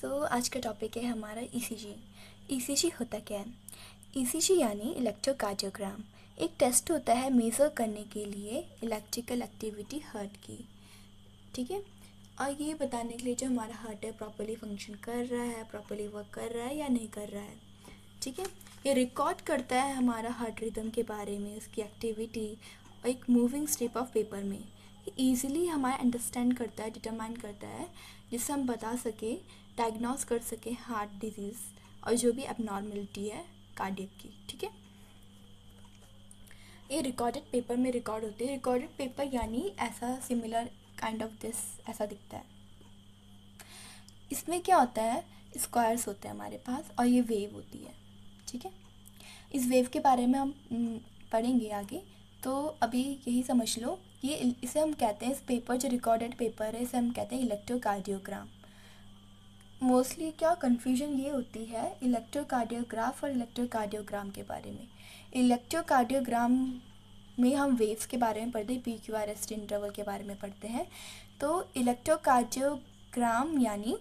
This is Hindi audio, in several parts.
आज का टॉपिक है हमारा ईसीजी। ईसीजी होता क्या है? ईसीजी यानी इलेक्ट्रोकार्डियोग्राम एक टेस्ट होता है मेज़र करने के लिए इलेक्ट्रिकल एक्टिविटी हार्ट की। ठीक है, और ये बताने के लिए जो हमारा हार्ट है प्रॉपर्ली फंक्शन कर रहा है, प्रॉपर्ली वर्क कर रहा है या नहीं कर रहा है। ठीक है, ये रिकॉर्ड करता है हमारा हार्ट रिदम के बारे में, उसकी एक्टिविटी, और एक मूविंग स्ट्रिप ऑफ पेपर में ईज़िली हमारा अंडरस्टैंड करता है, डिटरमाइन करता है, जिससे हम बता सके, डायग्नोस कर सके हार्ट डिजीज़ और जो भी एबनॉर्मलिटी है कार्डियक की। ठीक है, ये रिकॉर्डेड पेपर में रिकॉर्ड होते हैं। रिकॉर्डेड पेपर यानी ऐसा सिमिलर काइंड ऑफ दिस ऐसा दिखता है। इसमें क्या होता है, स्क्वायर्स होते हैं हमारे पास और ये वेव होती है। ठीक है, इस वेव के बारे में हम पढ़ेंगे आगे, तो अभी यही समझ लो, ये इसे हम कहते हैं, इस पेपर जो रिकॉर्डेड पेपर है इसे हम कहते हैं इलेक्ट्रोकार्डियोग्राम। मोस्टली क्या कन्फ्यूजन ये होती है इलेक्ट्रोकार्डियोग्राफ और इलेक्ट्रोकार्डियोग्राम के बारे में। इलेक्ट्रोकार्डियोग्राम में हम वेव्स के बारे में पढ़ते हैं, PQRST इंटरवल के बारे में पढ़ते हैं। तो इलेक्ट्रोकार्डियोग्राम यानी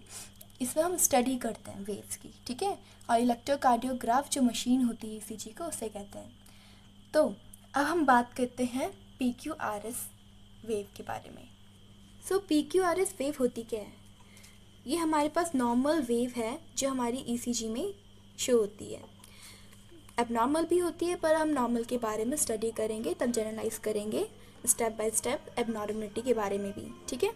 इसमें हम स्टडी करते हैं वेव्स की। ठीक है, और इलेक्ट्रोकार्डियोग्राफ जो मशीन होती है ECG को, उसे कहते हैं। तो अब हम बात करते हैं PQRS वेव के बारे में। PQRS वेव होती क्या है? ये हमारे पास नॉर्मल वेव है जो हमारी ECG में शो होती है। एबनॉर्मल भी होती है, पर हम नॉर्मल के बारे में स्टडी करेंगे, तब जनरलाइज करेंगे स्टेप बाय स्टेप एबनॉर्मलिटी के बारे में भी। ठीक है,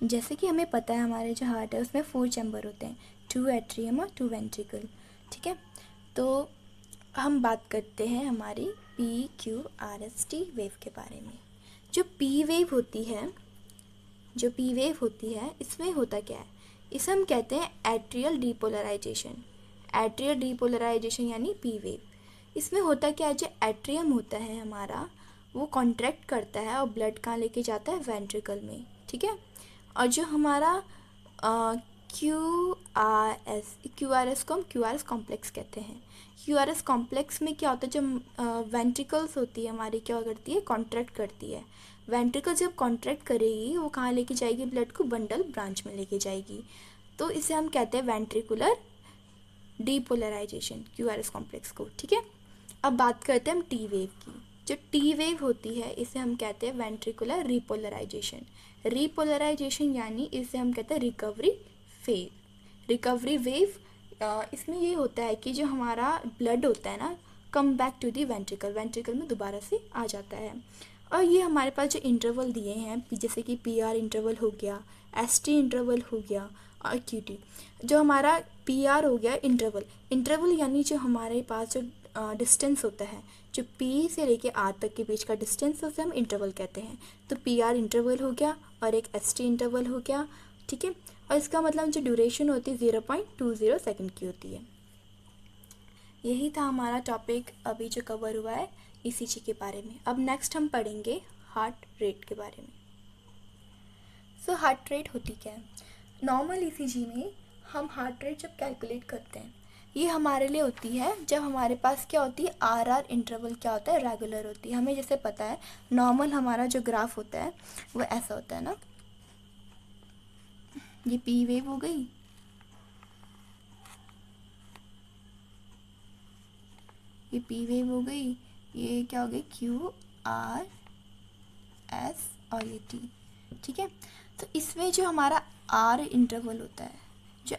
जैसे कि हमें पता है हमारे जो हार्ट है उसमें 4 चैम्बर होते हैं, 2 एट्रियम और 2 वेंट्रिकल। ठीक है, तो हम बात करते हैं हमारी PQRST वेव के बारे में। जो P वेव होती है इसमें होता क्या है, इसे हम कहते हैं एट्रियल डीपोलराइजेशन। एट्रियल डीपोलराइजेशन यानी P वेव। इसमें होता क्या है, जो एट्रियम होता है हमारा वो कॉन्ट्रैक्ट करता है और ब्लड कहाँ लेके जाता है, वेंट्रिकल में। ठीक है, और जो हमारा QRS को हम QRS कॉम्प्लेक्स कहते हैं। QRS कॉम्प्लेक्स में क्या होता है, जब वेंट्रिकल्स होती है हमारी क्या करती है, कॉन्ट्रैक्ट करती है। वेंट्रिकल जब कॉन्ट्रैक्ट करेगी वो कहाँ लेके जाएगी, ब्लड को बंडल ब्रांच में लेके जाएगी। तो इसे हम कहते हैं वेंट्रिकुलर डीपोलराइजेशन, QRS कॉम्प्लेक्स को। ठीक है, अब बात करते हैं हम T वेव की। जो T वेव होती है इसे हम कहते हैं वेंट्रिकुलर रिपोलराइजेशन। रिपोलराइजेशन यानी इसे हम कहते हैं रिकवरी वेव। इसमें ये होता है कि जो हमारा ब्लड होता है ना, come back to the ventricle में दोबारा से आ जाता है। और ये हमारे पास जो इंटरवल दिए हैं, जैसे कि PR इंटरवल हो गया, ST इंटरवल हो गया और QT। जो हमारा PR हो गया इंटरवल यानी जो हमारे पास जो डिस्टेंस होता है, जो P से लेके R तक के बीच का डिस्टेंस, उसे हम इंटरवल कहते हैं। तो PR इंटरवल हो गया और एक ST इंटरवल हो गया। ठीक है, और इसका मतलब जो ड्यूरेशन होती है 0.20 सेकेंड की होती है। यही था हमारा टॉपिक अभी जो कवर हुआ है ECG के बारे में। अब नेक्स्ट हम पढ़ेंगे हार्ट रेट के बारे में। हार्ट रेट होती क्या है? नॉर्मल ECG में हम हार्ट रेट जब कैलकुलेट करते हैं, ये हमारे लिए होती है जब हमारे पास क्या होती है, RR इंटरवल क्या होता है, रेगुलर होती है। हमें जैसे पता है नॉर्मल हमारा जो ग्राफ होता है वो ऐसा होता है ना, ये P वेव हो गई, ये P वेव हो गई, ये क्या हो गई, QRS और ये T। ठीक है, तो इसमें जो हमारा R इंटरवल होता है, जो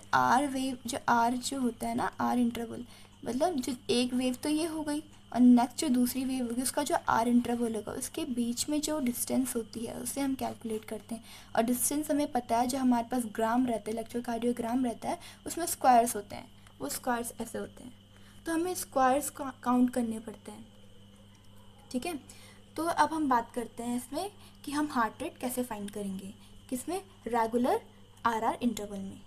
R जो होता है ना, R इंटरवल मतलब जो एक वेव तो ये हो गई, और नेक्स्ट जो दूसरी वेव होगी उसका जो R इंटरवल होगा, उसके बीच में जो डिस्टेंस होती है उसे हम कैलकुलेट करते हैं। और डिस्टेंस हमें पता है, जो हमारे पास ग्राम रहता है, इलेक्ट्रोकार्डियोग्राम रहता है, उसमें स्क्वायर्स होते हैं, वो स्क्वायर्स ऐसे होते हैं, तो हमें स्क्वायर्स काउंट करने पड़ते हैं। ठीक है, तो अब हम बात करते हैं इसमें कि हम हार्ट रेट कैसे फाइंड करेंगे, किसमें, रेगुलर RR इंटरवल में।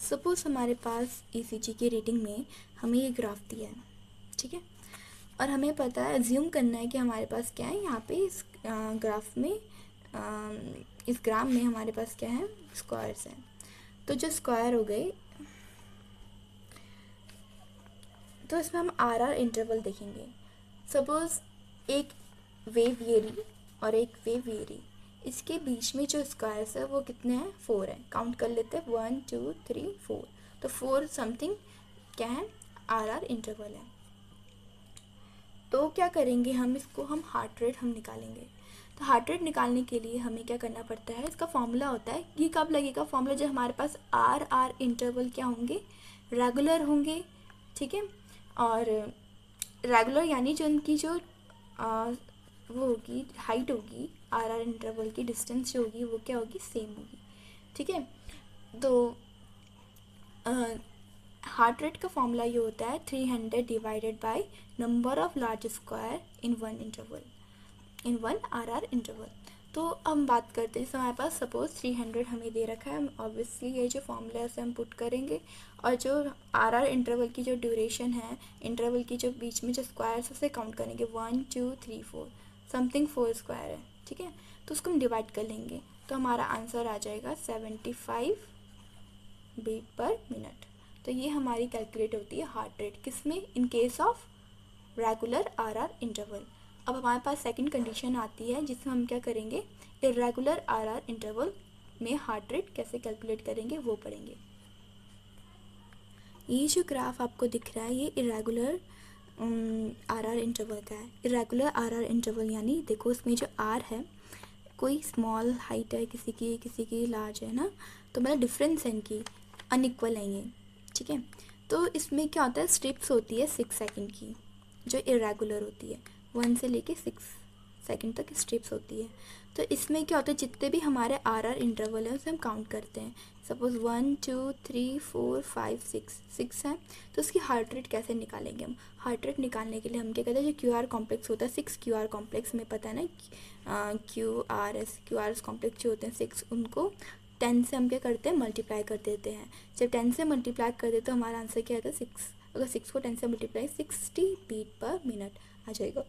सपोज हमारे पास ECG की रीडिंग में हमें ये ग्राफ दिया है। ठीक है, और हमें पता है, एज्यूम करना है कि हमारे पास क्या है यहाँ पे इस ग्राफ में, इस ग्राम में हमारे पास क्या है, स्क्वायर्स हैं। तो जो स्क्वायर हो गए, तो इसमें हम RR इंटरवल देखेंगे। सपोज एक वेव ये रही और एक वेव ये रही, इसके बीच में जो स्क्वायर्स है वो कितने हैं, 4 है। काउंट कर लेते हैं, 1 2 3 4। तो 4 समथिंग क्या है, आर इंटरवल है। तो क्या करेंगे हम, इसको हम हार्ट रेट हम निकालेंगे। तो हार्ट रेट निकालने के लिए हमें क्या करना पड़ता है, इसका फॉर्मूला होता है, ये कब लगेगा फॉर्मूला, जब हमारे पास आर इंटरवल क्या होंगे, रेगुलर होंगे, ठीक है। और रेगुलर यानी जो उनकी जो वो होगी हाइट होगी, आर इंटरवल की डिस्टेंस जो होगी वो क्या होगी, सेम होगी, ठीक है। तो हार्ट रेट का फॉर्मूला ये होता है 300 divided by number of large square in one interval, in one R interval. तो हम बात करते हैं, जैसे हमारे पास सपोज 300 हमें दे रखा है, ऑब्वियसली ये जो फॉर्मूला है उसे हम पुट करेंगे, और जो आर इंटरवल की जो ड्यूरेशन है, इंटरवल की जो बीच में जो स्क्वायर है उसे काउंट करेंगे, 1 2 3 4 समथिंग 4 स्क्वायर है, ठीक है। तो उसको हम डिवाइड कर लेंगे, तो हमारा आंसर आ जाएगा 75 बीट पर मिनट। तो ये हमारी कैलकुलेट होती है हार्ट रेट, किसमें, in case of regular R interval. अब हमारे पास सेकंड कंडीशन आती है जिसमें हम क्या करेंगे, इरेगुलर आर इंटरवल में हार्ट रेट कैसे कैलकुलेट करेंगे वो पढ़ेंगे। ये जो ग्राफ आपको दिख रहा है ये इरेगुलर आर इंटरवल का है। इरेगुलर आर इंटरवल यानी देखो इसमें जो आर है, कोई स्मॉल हाइट है किसी की लार्ज है ना, तो मतलब डिफरेंस है इनकी, अनइक्वल है ये, ठीक है। तो इसमें क्या होता है, स्ट्रिप्स होती है 6 सेकंड की जो इरेगुलर होती है, 1 से लेके 6 सेकंड तक स्ट्रिप्स होती है। तो इसमें क्या होता है, जितने भी हमारे आर इंटरवल है उसे हम काउंट करते हैं, सपोज 1 2 3 4 5 6 है। तो उसकी हार्ट रेट कैसे निकालेंगे हम, हार्ट रेट निकालने के लिए हम क्या कहते हैं, जो क्यू आर कॉम्प्लेक्स होता है, 6 क्यू आर कॉम्प्लेक्स में पता है ना, क्यू आर एस कॉम्प्लेक्स जो होते हैं 6, उनको 10 से हम क्या करते हैं, मल्टीप्लाई कर देते हैं। जब 10 से मल्टीप्लाई कर देते तो हमारा आंसर क्या आता है, 6। अगर 6 को 10 से मल्टीप्लाई 60 बीट पर मिनट आ जाएगा।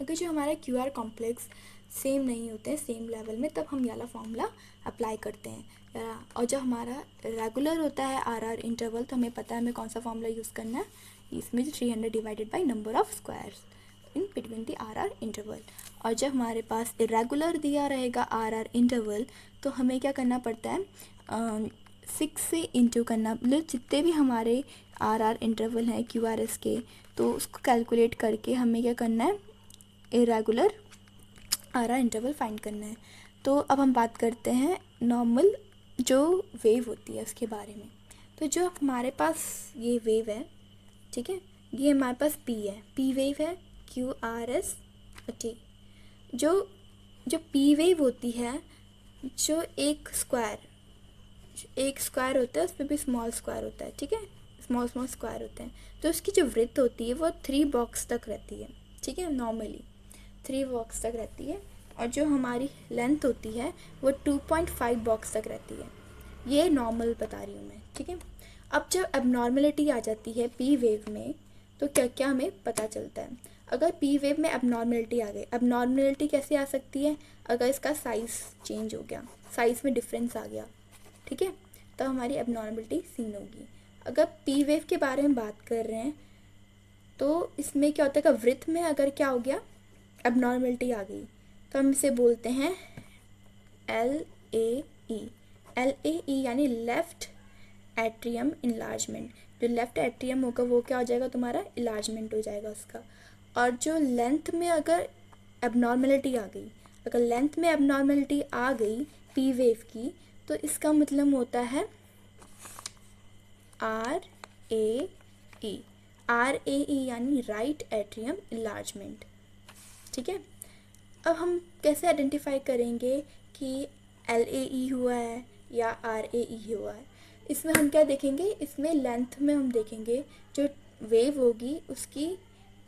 अगर जो हमारा क्यू आर कॉम्प्लेक्स सेम नहीं होते हैं सेम लेवल में, तब हम ये वाला फॉर्मूला अप्लाई करते हैं। और जब हमारा रेगुलर होता है आर इंटरवल, तो हमें पता है हमें कौन सा फॉर्मूला यूज़ करना है, इसमें जो 300 divided by number of squares in between the R interval. और जब हमारे पास इरेगुलर दिया रहेगा आर इंटरवल, तो हमें क्या करना पड़ता है, 6 से इंटू करना, मतलब जितने भी हमारे आर इंटरवल हैं क्यू आर एस के, तो उसको कैलकुलेट करके हमें क्या करना है, इरेगुलर आर इंटरवल फाइंड करना है। तो अब हम बात करते हैं नॉर्मल जो वेव होती है उसके बारे में। तो जो हमारे पास ये वेव है, ठीक है, ये हमारे पास पी है, पी वेव है, क्यू आर एस टी। जो जो पी वेव होती है, जो एक स्क्वायर होता है उसमें भी स्मॉल स्क्वायर होता है, ठीक है, स्मॉल स्क्वायर होते हैं। तो उसकी जो विड्थ होती है वो 3 बॉक्स तक रहती है, ठीक है, नॉर्मली 3 बॉक्स तक रहती है। और जो हमारी लेंथ होती है वो 2.5 बॉक्स तक रहती है। ये नॉर्मल बता रही हूँ मैं, ठीक है। अब जब एबनॉर्मलिटी आ जाती है पी वेव में, तो क्या क्या हमें पता चलता है, अगर पी वेव में एबनॉर्मलिटी आ गई, एबनॉर्मलिटी कैसे आ सकती है, अगर इसका साइज़ चेंज हो गया, साइज़ में डिफरेंस आ गया, ठीक है, तो हमारी एबनॉर्मलिटी सीन होगी। अगर पी वेव के बारे में बात कर रहे हैं, तो इसमें क्या होता है कि वृत्त में अगर क्या हो गया, एबनॉर्मलिटी आ गई, तो हम इसे बोलते हैं LAE। LAE यानी लेफ़्ट एट्रियम इनलार्जमेंट। जो लेफ़्ट एट्रियम होगा वो क्या हो जाएगा, तुम्हारा इलार्जमेंट हो जाएगा उसका। और जो लेंथ में अगर एबनॉर्मलिटी आ गई, अगर लेंथ में एबनॉर्मलिटी आ गई पी वेव की, तो इसका मतलब होता है RAE। RAE यानी राइट एट्रियम इनलार्जमेंट, ठीक है। अब हम कैसे आइडेंटिफाई करेंगे कि LAE हुआ है या RAE हुआ है, इसमें हम क्या देखेंगे, इसमें लेंथ में हम देखेंगे, जो वेव होगी उसकी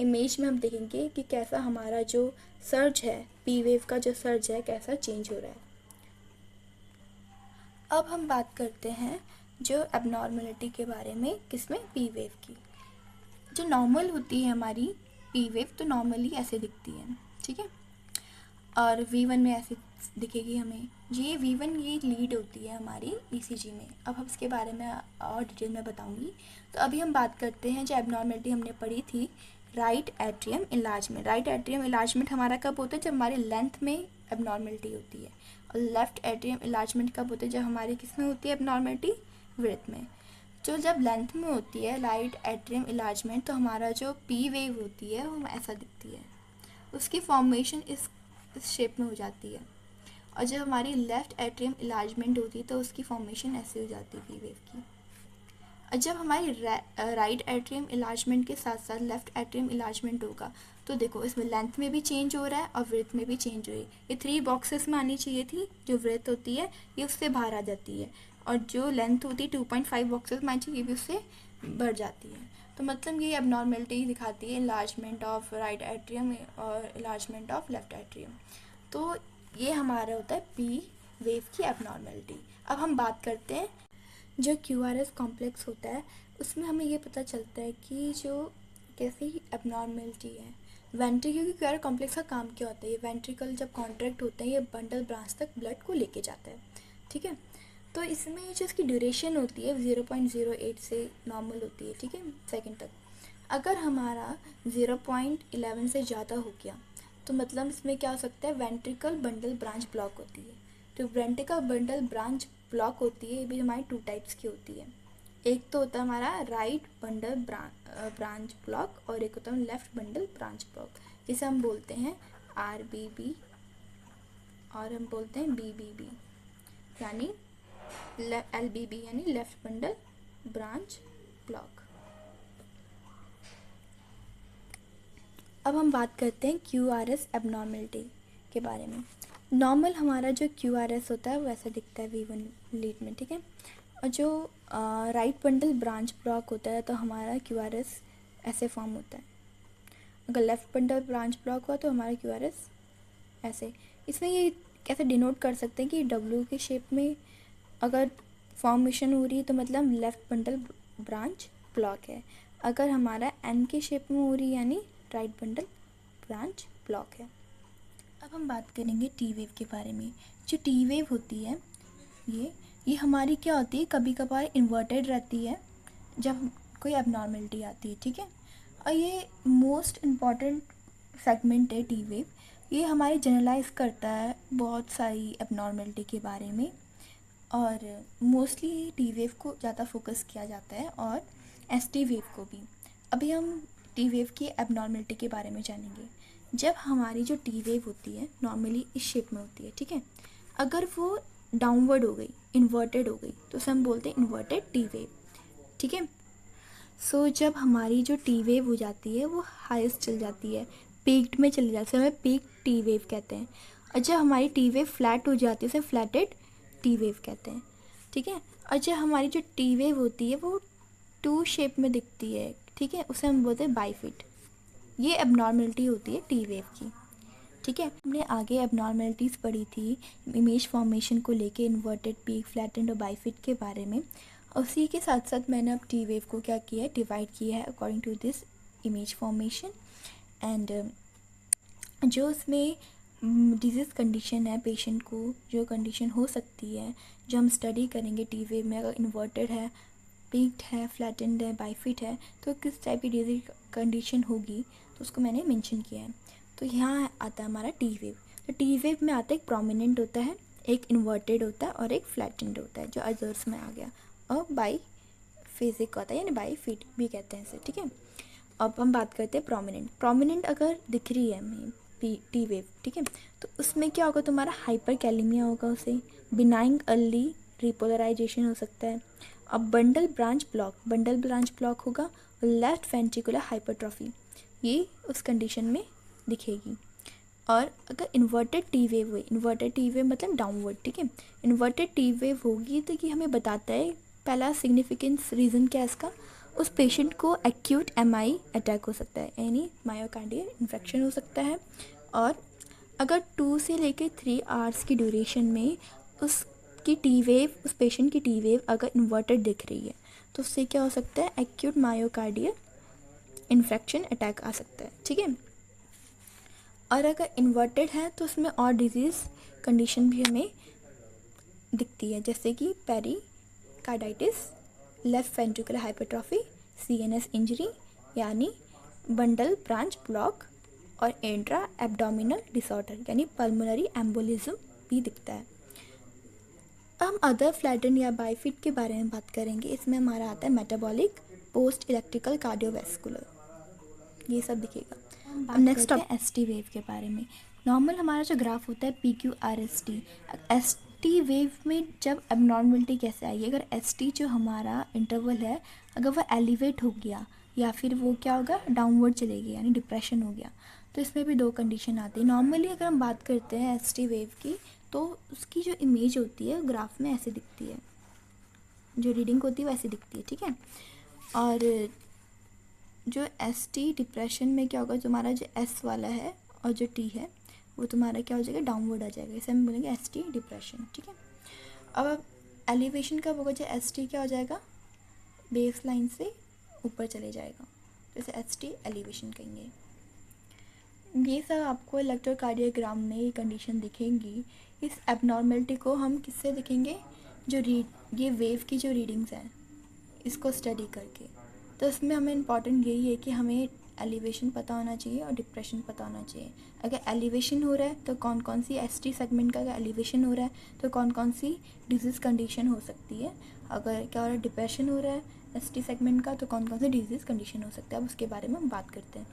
इमेज में हम देखेंगे कि कैसा हमारा जो सर्ज है, पी वेव का जो सर्ज है कैसा चेंज हो रहा है। अब हम बात करते हैं जो एबनॉर्मलिटी के बारे में, किसमें, पी वेव की। जो नॉर्मल होती है हमारी पी वेव, तो नॉर्मली ऐसे दिखती है, ठीक है, और V1 में ऐसे दिखेगी हमें। ये V1 ये लीड होती है हमारी ECG में। अब हम इसके बारे में और डिटेल में बताऊंगी। तो अभी हम बात करते हैं जो एबनॉर्मलिटी हमने पढ़ी थी right atrium enlargement. Right atrium enlargement हमारा कब होता है? जब हमारी लेंथ में एबनॉर्मेलिटी होती है। और लेफ्ट एट्रियम इलाजमेंट कब होता है? जब हमारी किस में होती है एबनॉर्मेलिटी? विड्थ में। जो जब लेंथ में होती है राइट एट्रियम इलाजमेंट, तो हमारा जो पी वेव होती है वो ऐसा दिखती है, उसकी फॉर्मेशन इस शेप में हो जाती है। और जब हमारी लेफ़्ट एट्रियम इलाजमेंट होती है तो उसकी फॉर्मेशन ऐसे हो जाती है पी वेव की। और जब हमारी राइट एट्रियम इलाजमेंट के साथ साथ लेफ़्ट एट्रियम इलाजमेंट होगा, तो देखो इसमें लेंथ में भी चेंज हो रहा है और विड्थ में भी चेंज हो रही है। ये 3 बॉक्सेस में आनी चाहिए थी, जो विड्थ होती है ये उससे बाहर आ जाती है, और जो लेंथ होती है 2.5 बॉक्सेस में आनी चाहिए, ये भी उससे बढ़ जाती है। तो मतलब ये एबनॉर्मेलिटी दिखाती है इलाजमेंट ऑफ राइट एट्रियम और इलाजमेंट ऑफ लेफ्ट एट्रियम। तो ये हमारा होता है पी वेव की एबनॉर्मेलिटी। अब हम बात करते हैं जो क्यूआरएस कॉम्प्लेक्स होता है, उसमें हमें ये पता चलता है कि जो कैसी एबनॉर्मेलिटी है। वेंट्रिकल की क्यूआर कॉम्प्लेक्स का काम क्या होता है? ये वेंट्रिकल जब कॉन्ट्रैक्ट होते हैं ये बंडल ब्रांच तक ब्लड को लेके जाता है, ठीक है। तो इसमें जो इसकी ड्यूरेशन होती है 0.08 से नॉर्मल होती है, ठीक है, सेकंड तक। अगर हमारा 0.11 से ज़्यादा हो गया तो मतलब इसमें क्या हो सकता है? वेंट्रिकल बंडल ब्रांच ब्लॉक होती है। तो वेंट्रिकल बंडल ब्रांच ब्लॉक होती है, ये भी हमारी 2 टाइप्स की होती है। एक तो होता है हमारा राइट बंडल ब्रांच ब्लॉक, और एक होता है लेफ्ट बंडल ब्रांच ब्लॉक, जिसे हम बोलते हैं RBB और हम बोलते हैं BBB, यानी LBB यानी लेफ्ट बंडल ब्रांच ब्लॉक। अब हम बात करते हैं QRS एबनॉर्मेलिटी के बारे में। नॉर्मल हमारा जो QRS होता है वो ऐसा दिखता है V1 लीड में, ठीक है। और जो राइट बंडल ब्रांच ब्लॉक होता है तो हमारा QRS ऐसे फॉर्म होता है। अगर लेफ्ट बंडल ब्रांच ब्लॉक हुआ तो हमारा QRS ऐसे। इसमें ये कैसे डिनोट कर सकते हैं कि W के शेप में अगर फॉर्मेशन हो रही है तो मतलब लेफ्ट बंडल ब्रांच ब्लॉक है। अगर हमारा N के शेप में हो रही है यानी राइट बंडल ब्रांच ब्लॉक है। अब हम बात करेंगे टी वेव के बारे में। जो टी वेव होती है ये हमारी क्या होती है? कभी कभार इन्वर्टेड रहती है जब कोई एबनॉर्मेलिटी आती है, ठीक है। और ये मोस्ट इम्पॉर्टेंट सेगमेंट है टी वेव। ये हमारी जनरलाइज करता है बहुत सारी एबनॉर्मेलिटी के बारे में, और मोस्टली टी वेव को ज़्यादा फोकस किया जाता है और ST वेव को भी। अभी हम टी वेव की एबनॉर्मेलिटी के बारे में जानेंगे। जब हमारी जो टी वेव होती है नॉर्मली इस शेप में होती है, ठीक है। अगर वो डाउनवर्ड हो गई, इन्वर्टेड हो गई, तो उसे हम बोलते हैं इन्वर्टेड टी वेव, ठीक है। सो जब हमारी जो टी वेव हो जाती है वो हाईएस्ट चल जाती है, पीक्ड में चली जाती है, हमें पीक टी वेव कहते हैं। और जब हमारी टी वेव फ्लैट हो जाती है उसे फ्लैटेड टी वेव कहते हैं, ठीक है। और जब हमारी जो टी वेव होती है वो 2 शेप में दिखती है, ठीक है, उसे हम बोलते हैं बाइफिट। ये एबनॉर्मेलिटी होती है टी वेव की, ठीक है। हमने आगे एबनॉर्मेलिटीज़ पढ़ी थी इमेज फॉर्मेशन को लेके, इन्वर्टेड, पीक, फ्लैटेंड और बाइफिट के बारे में। उसी के साथ साथ मैंने अब टी वेव को क्या किया है? डिवाइड किया है according to this image formation. And जो उसमें डिजीज़ कंडीशन है पेशेंट को, जो कंडीशन हो सकती है जो हम स्टडी करेंगे टी वेव में, अगर इन्वर्टेड है, पीक्ड है, फ्लैटेंड है, बाइफिट है, तो किस टाइप की डिजीज कंडीशन होगी तो उसको मैंने मेंशन किया है। तो यहाँ आता है हमारा टी वेव। तो टी वेव में आता है एक प्रोमिनेंट होता है, एक इन्वर्टेड होता है और एक फ्लैटेंड होता है, जो अदर्स में आ गया, और बाई फिजिक होता है यानी बाई फिट भी कहते हैं इसे, ठीक है। अब हम बात करते हैं प्रोमिनेंट अगर दिख रही है हमें टी वेव, ठीक है, तो उसमें क्या होगा? तुम्हारा हाइपर कैलेमिया होगा, उसे बिनाइंग अर्ली रिपोलराइजेशन हो सकता है। अब बंडल ब्रांच ब्लॉक होगा, और लेफ्ट वेंट्रिकुलर हाइपरट्रॉफी ये उस कंडीशन में दिखेगी। और अगर इन्वर्टेड टी वेव हुई, इन्वर्टेड टी वेव मतलब डाउनवर्ड, ठीक है, इन्वर्टेड टी वेव होगी तो ये हमें बताता है पहला सिग्निफिकेंस रीज़न क्या है इसका? उस पेशेंट को एक्यूट MI अटैक हो सकता है, यानी मायोकार्डियल इन्फेक्शन हो सकता है। और अगर 2 से लेकर 3 आवर्स की ड्यूरेशन में उसकी टी वेव, उस पेशेंट की टी वेव अगर इन्वर्टेड दिख रही है तो उससे क्या हो सकता है? एक्यूट मायोकार्डियल इन्फेक्शन अटैक आ सकता है, ठीक है। और अगर इन्वर्टेड है तो उसमें और डिजीज़ कंडीशन भी हमें दिखती है, जैसे कि pericarditis, left ventricular hypertrophy, CNS injury यानी बंडल ब्रांच ब्लॉक और इंट्रा एब्डोमिनल डिसऑर्डर यानी पल्मोनरी एम्बोलिज्म भी दिखता है। हम अदर फ्लैटन या बाइफिट के बारे में बात करेंगे। इसमें हमारा आता है मेटाबॉलिक, पोस्ट इलेक्ट्रिकल, कार्डियोवैस्कुलर, ये सब दिखेगा। अब नेक्स्ट है एसटी वेव के बारे में। नॉर्मल हमारा जो ग्राफ होता है PQRST, एसटी वेव में जब एबनॉर्मलिटी कैसे आएगी, अगर एसटी जो हमारा इंटरवल है अगर वो एलिवेट हो गया या फिर वो क्या होगा डाउनवर्ड चलेगी यानी डिप्रेशन हो गया, तो इसमें भी दो कंडीशन आती है। नॉर्मली अगर हम बात करते हैं एसटी वेव की तो उसकी जो इमेज होती है ग्राफ में ऐसे दिखती है, जो रीडिंग होती है वैसे दिखती है, ठीक है। और जो एसटी डिप्रेशन में क्या होगा, तुम्हारा जो एस वाला है और जो टी है वो तुम्हारा क्या हो जाएगा डाउनवर्ड आ जाएगा, इसे हम बोलेंगे एसटी डिप्रेशन, ठीक है। अब एलिवेशन कब होगा, जो एसटी क्या हो जाएगा बेस लाइन से ऊपर चले जाएगा, तो इसे एसटी एलिवेशन कहेंगे। ये सब आपको इलेक्ट्रोकार्डियोग्राम में ये कंडीशन दिखेंगी। इस एबनॉर्मलिटी को हम किससे दिखेंगे, जो ये वेव की जो रीडिंग्स हैं इसको स्टडी करके। तो इसमें हमें इम्पॉर्टेंट यही है कि हमें एलिवेशन पता होना चाहिए और डिप्रेशन पता होना चाहिए। अगर एलिवेशन हो रहा है तो कौन कौन सी एसटी सेगमेंट का अगर एलिवेशन हो रहा है तो कौन कौन सी डिजीज़ कंडीशन हो सकती है, अगर क्या हो रहा है डिप्रेशन हो रहा है एसटी सेगमेंट का तो कौन कौन सी डिजीज़ कंडीशन हो सकता है। अब उसके बारे में हम बात करते हैं।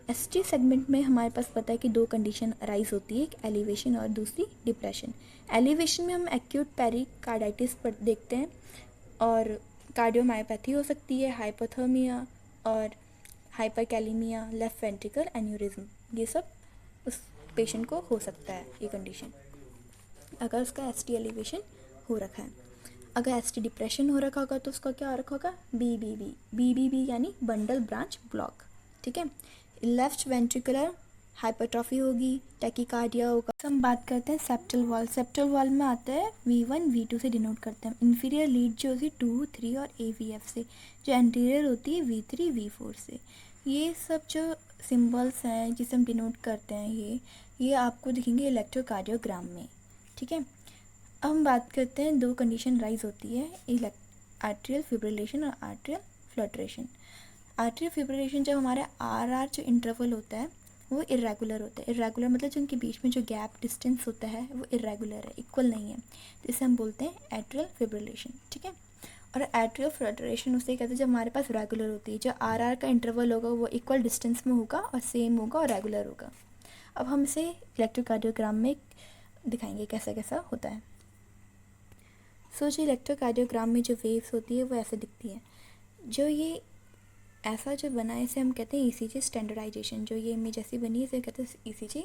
एसटी सेगमेंट में हमारे पास पता है कि दो कंडीशन अराइज होती है, एक एलिवेशन और दूसरी डिप्रेशन। एलिवेशन में हम एक्यूट पेरिकार्डाइटिस पर देखते हैं और कार्डियोमायोपैथी हो सकती है, हाइपोथर्मिया और हाइपरकैलेमिया, लेफ्ट वेंट्रिकल एन्यूरिज्म, ये सब उस पेशेंट को हो सकता है ये कंडीशन अगर उसका एसटी एलिवेशन हो रखा है। अगर एसटी डिप्रेशन हो रखा होगा तो उसका क्या हो रखा होगा बीबीबी यानी बंडल ब्रांच ब्लॉक, ठीक है। लेफ्ट वेंट्रिकुलर हाइपरट्रॉफी होगी, टैकीकार्डिया होगा। हम बात करते हैं सेप्टल वॉल। सेप्टल वॉल में आता है V1 V2 से डिनोट करते हैं। इंफीरियर लीड जो होती है 2 3 और AVF से, जो एंटीरियर होती है V3 V4 से। ये सब जो सिंबल्स हैं जिसे हम डिनोट करते हैं ये आपको दिखेंगे इलेक्ट्रोकार्डियोग्राम में, ठीक है। अब हम बात करते हैं दो कंडीशन राइज होती है, आर्ट्रियल फिब्रिलेशन और आर्ट्रियल फ्लटरेशन। आर्ट्रियल फिब्रिलेशन जब हमारा आर जो इंटरवल होता है वो इरेगुलर होता है। इरेगुलर मतलब जो उनके बीच में जो गैप डिस्टेंस होता है वो इरेगुलर है, इक्वल नहीं है, तो इसे हम बोलते हैं एट्रियल फिब्रिलेशन, ठीक है। और एट्रियल फ्लटरेशन उसे कहते हैं जब हमारे पास रेगुलर होती है, जो आर का इंटरवल होगा वो इक्वल डिस्टेंस में होगा और सेम होगा और रेगुलर होगा। अब हम इसे इलेक्ट्रोकार्डियोग्राम में दिखाएंगे कैसा कैसा होता है। सो जो इलेक्ट्रोकार्डियोग्राम में जो वेव्स होती है वो ऐसे दिखती है। जो ये ऐसा जो बना है इसे हम कहते हैं ECG स्टैंडर्डाइजेशन। जो ये इमेज ऐसी बनी है इसे कहते हैं ECG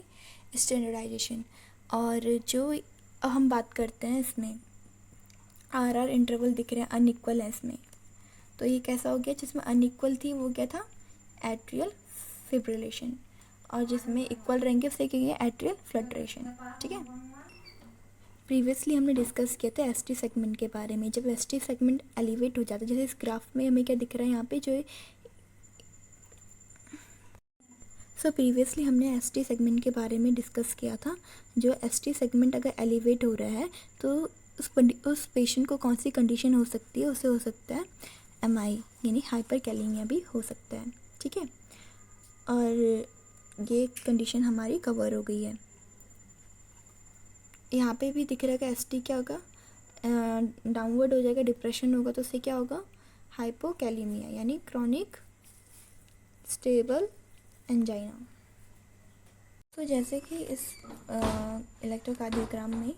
स्टैंडर्डाइजेशन। और जो अब हम बात करते हैं इसमें आर इंटरवल दिख रहे हैं अनइक्वल है इसमें, तो ये कैसा हो गया, जिसमें अनइक्वल थी वो क्या था एट्रियल फिब्रिलेशन, और जिसमें इक्वल रहेंगे उसे कहेंगे एट्रियल फ्लटरेशन, ठीक है। प्रीवियसली हमने डिस्कस किया था एसटी सेगमेंट के बारे में। जब एसटी सेगमेंट एलिवेट हो जाता है, जैसे इस ग्राफ में हमें क्या दिख रहा है यहाँ पे जो प्रीवियसली हमने एसटी सेगमेंट के बारे में डिस्कस किया था। जो एसटी सेगमेंट अगर एलिवेट हो रहा है तो उस पेशेंट को कौन सी कंडीशन हो सकती है, उसे हो सकता है MI यानी हाइपरकैलेमिया भी हो सकता है, ठीक है। और ये कंडीशन हमारी कवर हो गई है। यहाँ पे भी दिख रहा है कि एसटी क्या होगा डाउनवर्ड हो जाएगा, डिप्रेशन होगा तो उससे क्या होगा हाइपोकैलेमिया यानी क्रॉनिक स्टेबल एंजाइना। तो जैसे कि इस इलेक्ट्रोकार्डियोग्राम में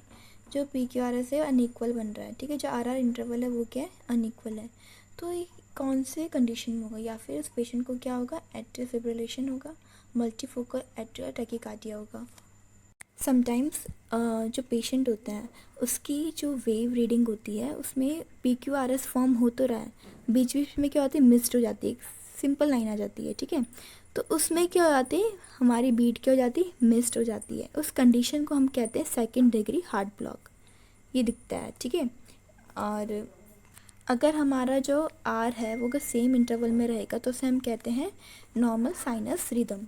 जो PQRS है अनइक्वल बन रहा है, ठीक है। जो RR इंटरवल है वो क्या है अनइक्वल है, तो ये कौन से कंडीशन में होगा, या फिर उस पेशेंट को क्या होगा एट्रियल फिब्रिलेशन होगा, मल्टीफोकल एट्रियल टैकीकार्डिया होगा। समटाइम्स जो पेशेंट होता है उसकी जो वेव रीडिंग होती है उसमें PQRS फॉर्म हो तो रहा है, बीच बीच में क्या होती है मिस्ड हो जाती है, सिंपल लाइन आ जाती है, ठीक है। तो उसमें क्या हो जाती है हमारी बीट क्या हो जाती है मिस्ड हो जाती है। उस कंडीशन को हम कहते हैं सेकंड डिग्री हार्ट ब्लॉक, ये दिखता है, ठीक है। और अगर हमारा जो R है वो अगर सेम इंटरवल में रहेगा तो उसे हम कहते हैं नॉर्मल साइनस रिदम,